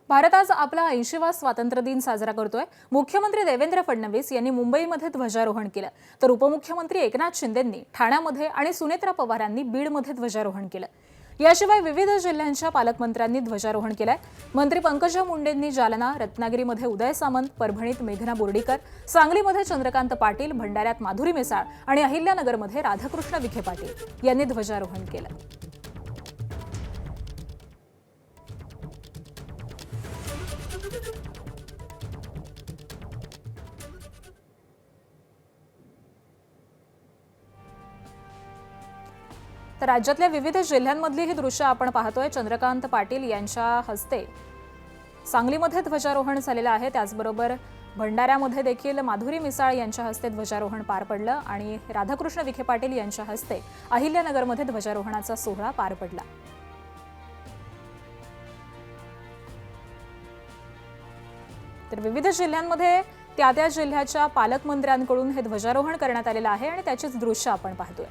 भारत आज आपला 80वा स्वातंत्र्य दिन साजरा करतोय। मुख्यमंत्री देवेंद्र फडणवीस यांनी मुंबईमध्ये ध्वजारोहण केलं, तर उपमुख्यमंत्री एकनाथ शिंदेंनी ठाण्यामध्ये आणि सुनेत्रा पवारांनी बीडमध्ये ध्वजारोहण केलं। याशिवाय विविध जिल्ह्यांच्या पालकमंत्र्यांनी ध्वजारोहण केलंय। मंत्री पंकजा मुंडेंनी जालना, रत्नागिरीमध्ये उदय सामंत, परभणीत मेघना बोर्डीकर, सांगलीमध्ये चंद्रकांत पाटील, भंडाऱ्यात माधुरी मिसाळ आणि अहिल्यानगरमध्ये राधाकृष्ण विखे पाटील यांनी ध्वजारोहण केलं। तर राज्यातल्या विविध जिल्ह्यांमधली ही दृश्य आपण पाहतोय। चंद्रकांत पाटील यांच्या हस्ते सांगलीमध्ये ध्वजारोहण झालेलं आहे। त्याचबरोबर भंडाऱ्यामध्ये देखील माधुरी मिसाळ यांच्या हस्ते ध्वजारोहण पार पडलं आणि राधाकृष्ण विखे पाटील यांच्या हस्ते अहिल्यानगरमध्ये ध्वजारोहणाचा सोहळा पार पडला। तर विविध जिल्ह्यांमध्ये त्या जिल्ह्याच्या पालकमंत्र्यांकडून हे ध्वजारोहण करण्यात आलेलं आहे आणि त्याचीच दृश्य आपण पाहतोय।